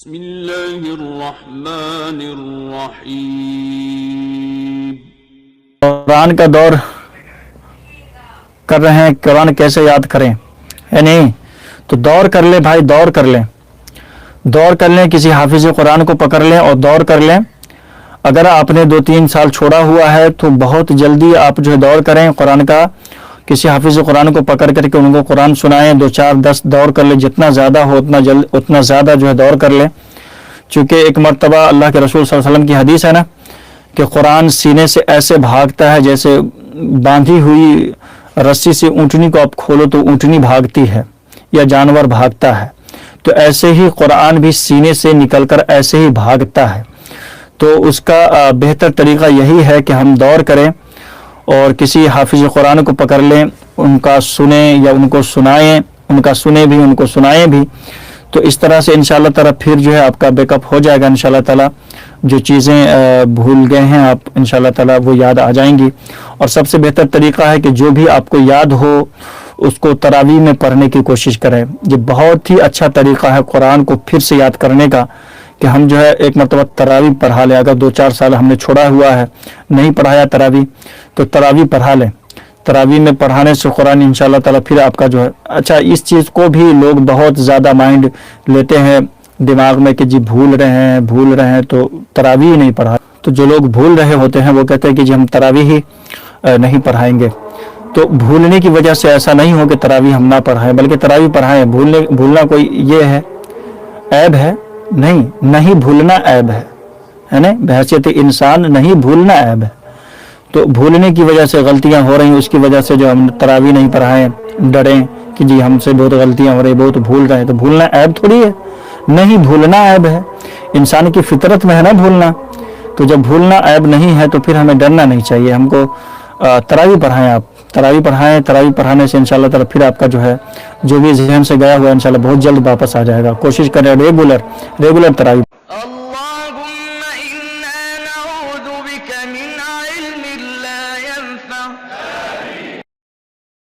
بسم اللہ الرحمن الرحیم۔ قرآن کا دور کر رہے ہیں، قرآن کیسے یاد کریں ہے نہیں تو دور کر لیں بھائی، دور کر لیں، دور کر لیں، کسی حافظ قرآن کو پکڑ لیں اور دور کر لیں۔ اگر آپ نے 2-3 سال چھوڑا ہوا ہے تو بہت جلدی آپ جو ہے دور کریں قرآن کا، کسی حافظ قرآن کو پکڑ کر کے ان کو قرآن سنائیں، 2-4-10 دور کر لیں، جتنا زیادہ ہو اتنا زیادہ جو ہے دور کر لیں۔ چونکہ ایک مرتبہ اللہ کے رسول صلی اللہ علیہ وسلم کی حدیث ہے نا کہ قرآن سینے سے ایسے بھاگتا ہے جیسے باندھی ہوئی رسی سے اونٹنی کو آپ کھولو تو اونٹنی بھاگتی ہے یا جانور بھاگتا ہے، تو ایسے ہی قرآن بھی سینے سے نکل کر ایسے ہی بھاگتا ہے۔ تو اس کا بہتر طریقہ یہی ہے کہ ہم دور کریں اور کسی حافظ قرآن کو پکڑ لیں، ان کا سنیں یا ان کو سنائیں، ان کا سنیں بھی ان کو سنائیں بھی، تو اس طرح سے انشاءاللہ تعالیٰ پھر جو ہے آپ کا بیک اپ ہو جائے گا انشاءاللہ تعالیٰ۔ جو چیزیں بھول گئے ہیں آپ انشاءاللہ تعالیٰ وہ یاد آ جائیں گی۔ اور سب سے بہتر طریقہ ہے کہ جو بھی آپ کو یاد ہو اس کو تراویح میں پڑھنے کی کوشش کریں۔ یہ بہت ہی اچھا طریقہ ہے قرآن کو پھر سے یاد کرنے کا کہ ہم جو ہے ایک مرتبہ تراویح پڑھا لیں۔ اگر 2-4 سال ہم نے چھوڑا ہوا ہے، نہیں پڑھایا تراویح، تو تراویح پڑھا لیں۔ تراویح میں پڑھانے سے قرآن انشاءاللہ تعالیٰ پھر آپ کا جو ہے اچھا، اس چیز کو بھی لوگ بہت زیادہ مائنڈ لیتے ہیں دماغ میں کہ جی بھول رہے ہیں تو تراویح نہیں پڑھا۔ تو جو لوگ بھول رہے ہوتے ہیں وہ کہتے ہیں کہ جی ہم تراویح ہی نہیں پڑھائیں گے۔ تو بھولنے کی وجہ سے ایسا نہیں ہو کہ تراویح ہم نہ پڑھائیں، بلکہ تراویح پڑھائیں۔ بھولنا کوئی یہ ہے عیب ہے نہیں بھولنا عیب ہے نا، بحیثیت انسان نہیں بھولنا عیب ہے۔ تو بھولنے کی وجہ سے غلطیاں ہو رہی ہیں، اس کی وجہ سے جو ہم تراویح نہیں پڑھائیں، ڈریں کہ جی ہم سے بہت غلطیاں ہو رہی، بہت بھول رہے ہیں۔ تو بھولنا عیب تھوڑی ہے، نہیں بھولنا عیب ہے، انسان کی فطرت میں ہے نا بھولنا۔ تو جب بھولنا عیب نہیں ہے تو پھر ہمیں ڈرنا نہیں چاہیے۔ ہم کو تراویح پڑھائیں، آپ تراویح پڑھانے سے انشاءاللہ تعالیٰ پھر آپ کا جو ہے جو بھی ذہن سے گیا ہوا ہے انشاءاللہ بہت جلد واپس آ جائے گا۔ کوشش کریں ریگولر تراویح